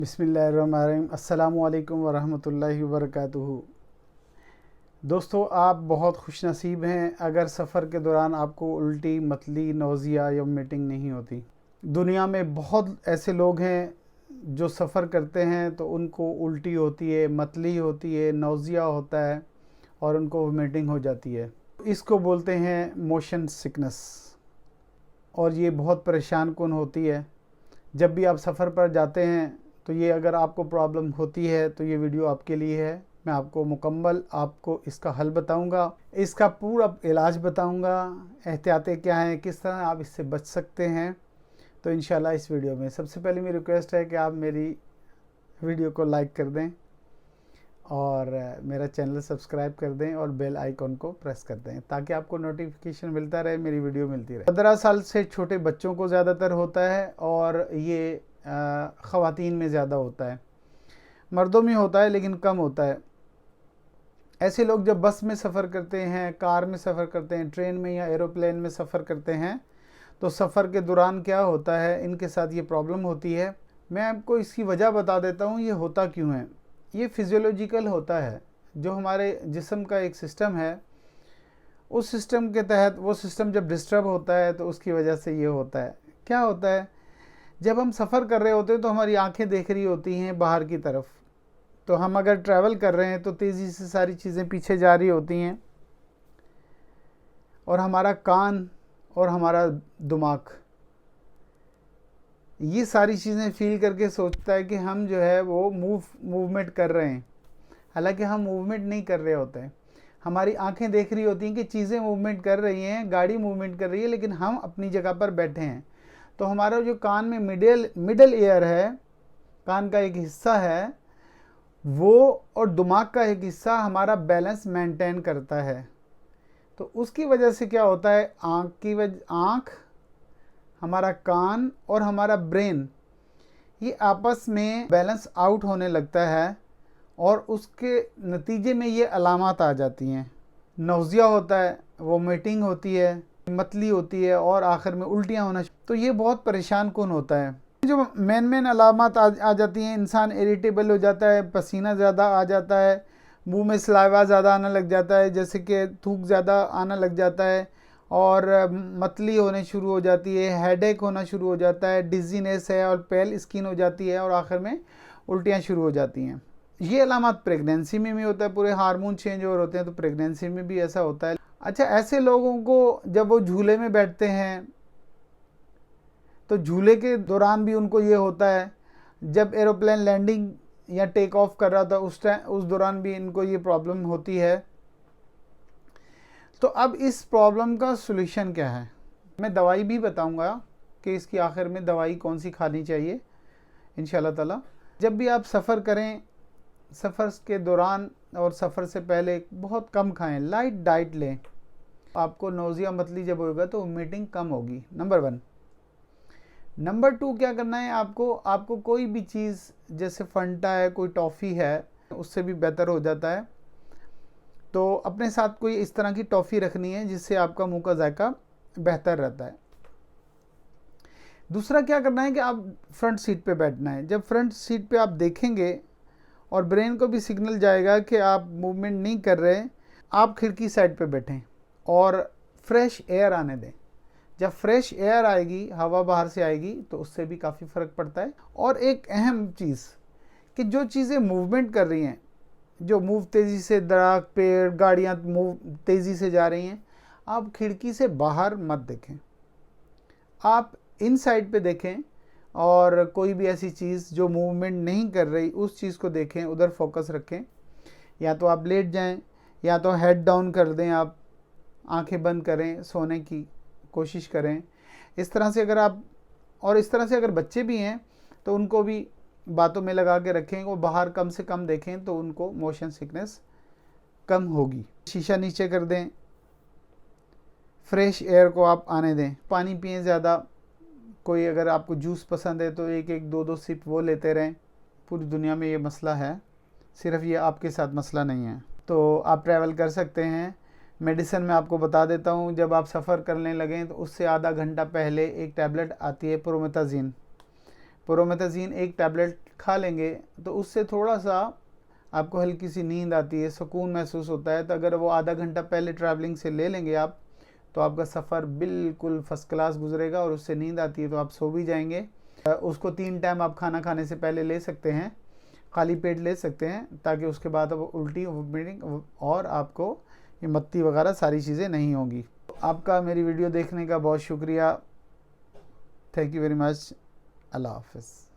बिस्मिल्लाहिर्रहमानिर्रहीम। अस्सलामुअलैकुम वरहमतुल्लाहि वबरकातुहू। दोस्तों, आप बहुत खुशनसीब हैं अगर सफ़र के दौरान आपको उल्टी, मतली, नौज़िया या वोमिटिंग नहीं होती। दुनिया में बहुत ऐसे लोग हैं जो सफ़र करते हैं तो उनको उल्टी होती है, मतली होती है, नौज़िया होता है और उनको वोमिटिंग हो जाती है। इसको बोलते हैं मोशन सिकनेस और ये बहुत परेशान कुन होती है। जब भी आप सफ़र पर जाते हैं तो ये अगर आपको प्रॉब्लम होती है तो ये वीडियो आपके लिए है। मैं आपको मुकम्मल इसका हल बताऊंगा, इसका पूरा इलाज बताऊंगा, एहतियातें क्या हैं, किस तरह आप इससे बच सकते हैं। तो इंशाल्लाह इस वीडियो में सबसे पहले मेरी रिक्वेस्ट है कि आप मेरी वीडियो को लाइक कर दें और मेरा चैनल सब्सक्राइब कर दें और बेल आइकॉन को प्रेस कर दें ताकि आपको नोटिफिकेशन मिलता रहे, मेरी वीडियो मिलती रहे। 15 साल से छोटे बच्चों को ज़्यादातर होता है और ये ख़वातीन में ज़्यादा होता है। मर्दों में होता है लेकिन कम होता है। ऐसे लोग जब बस में सफ़र करते हैं, कार में सफ़र करते हैं, ट्रेन में या एरोप्लेन में सफ़र करते हैं तो सफ़र के दौरान क्या होता है, इनके साथ ये प्रॉब्लम होती है। मैं आपको इसकी वजह बता देता हूँ ये होता क्यों है। ये फिज़ियोलॉजिकल होता है। जो हमारे जिस्म का एक सिस्टम है, उस सिस्टम के तहत वो सिस्टम जब डिस्टर्ब होता है तो उसकी वजह से ये होता है। क्या होता है, जब हम सफ़र कर रहे होते हैं तो हमारी आंखें देख रही होती हैं बाहर की तरफ। तो हम अगर ट्रैवल कर रहे हैं तो तेज़ी से सारी चीज़ें पीछे जा रही होती हैं और हमारा कान और हमारा दिमाग ये सारी चीज़ें फील करके सोचता है कि हम जो है वो मूवमेंट कर रहे हैं, हालांकि हम मूवमेंट नहीं कर रहे होते हैं। हमारी आंखें देख रही होती हैं कि चीज़ें मूवमेंट कर रही हैं, गाड़ी मूवमेंट कर रही है, लेकिन हम अपनी जगह पर बैठे हैं। तो हमारा जो कान में मिडल ईयर है, कान का एक हिस्सा है वो, और दिमाग का एक हिस्सा हमारा बैलेंस मेंटेन करता है। तो उसकी वजह से क्या होता है, आँख, हमारा कान और हमारा ब्रेन ये आपस में बैलेंस आउट होने लगता है और उसके नतीजे में ये अलामत आ जाती हैं। नौज़िया होता है, वोमिटिंग होती है, मतली होती है और आखिर में उल्टियाँ होना। तो ये बहुत परेशान कुन होता है। जो मेन अलामत आ जाती हैं, इंसान इरिटेबल हो जाता है, पसीना ज़्यादा आ जाता है, मुंह में सलाइवा ज़्यादा आने लग जाता है, जैसे कि थूक ज़्यादा आना लग जाता है और मतली होने शुरू हो जाती है, हेडेक होना शुरू हो जाता है, डिजीनेस है और पेल स्किन हो जाती है और आखिर में उल्टियाँ शुरू हो जाती हैं। ये अलामत प्रेगनेंसी में भी होता है, पूरे हार्मोन चेंज हो होते हैं तो प्रेगनेंसी में भी ऐसा होता है। अच्छा, ऐसे लोगों को जब वो झूले में बैठते हैं तो झूले के दौरान भी उनको ये होता है। जब एरोप्लेन लैंडिंग या टेक ऑफ कर रहा था उस दौरान भी इनको ये प्रॉब्लम होती है। तो अब इस प्रॉब्लम का सॉल्यूशन क्या है, मैं दवाई भी बताऊंगा कि इसकी आखिर में दवाई कौन सी खानी चाहिए इंशाल्लाह ताला। जब भी आप सफ़र करें, सफ़र के दौरान और सफ़र से पहले बहुत कम खाएं, लाइट डाइट लें। आपको नौज़िया मतली जब होगा तो वोमिटिंग कम होगी, नंबर 1। नंबर 2 क्या करना है, आपको कोई भी चीज़ जैसे फंटा है, कोई टॉफ़ी है, उससे भी बेहतर हो जाता है। तो अपने साथ कोई इस तरह की टॉफ़ी रखनी है जिससे आपका मुंह का जायका बेहतर रहता है। दूसरा क्या करना है कि आप फ्रंट सीट पे बैठना है। जब फ्रंट सीट पे आप देखेंगे और ब्रेन को भी सिग्नल जाएगा कि आप मूवमेंट नहीं कर रहे, आप खिड़की साइड पे बैठें और फ्रेश एयर आने दें। जब फ्रेश एयर आएगी, हवा बाहर से आएगी, तो उससे भी काफ़ी फ़र्क पड़ता है। और एक अहम चीज़ कि जो चीज़ें मूवमेंट कर रही हैं, जो मूव तेज़ी से, दरख्त, पेड़, गाड़ियाँ मूव तेज़ी से जा रही हैं, आप खिड़की से बाहर मत देखें, आप इन साइड पे देखें और कोई भी ऐसी चीज़ जो मूवमेंट नहीं कर रही उस चीज़ को देखें, उधर फोकस रखें। या तो आप लेट जाएं या तो हेड डाउन कर दें, आप आंखें बंद करें, सोने की कोशिश करें। इस तरह से अगर बच्चे भी हैं तो उनको भी बातों में लगा के रखें, वो बाहर कम से कम देखें तो उनको मोशन सिकनेस कम होगी। शीशा नीचे कर दें, फ्रेश एयर को आप आने दें, पानी पिएं ज़्यादा। कोई अगर आपको जूस पसंद है तो एक 2 सिप वो लेते रहें। पूरी दुनिया में ये मसला है, सिर्फ ये आपके साथ मसला नहीं है। तो आप ट्रैवल कर सकते हैं। मेडिसिन में आपको बता देता हूँ, जब आप सफ़र करने लगें तो उससे आधा घंटा पहले एक टैबलेट आती है प्रोमेथाज़ीन प्रोमेथाजीन एक टैबलेट खा लेंगे तो उससे थोड़ा सा आपको हल्की सी नींद आती है, सुकून महसूस होता है। तो अगर वो आधा घंटा पहले ट्रैवलिंग से ले लेंगे आप, तो आपका सफ़र बिल्कुल फर्स्ट क्लास गुजरेगा और उससे नींद आती है तो आप सो भी जाएंगे। उसको 3 टाइम आप खाना खाने से पहले ले सकते हैं, खाली पेट ले सकते हैं, ताकि उसके बाद अब उल्टी वोमिटिंग और आपको ये मत्ती वगैरह सारी चीज़ें नहीं होंगी। आपका मेरी वीडियो देखने का बहुत शुक्रिया। Thank you very much. अल्लाह हाफ़िज़।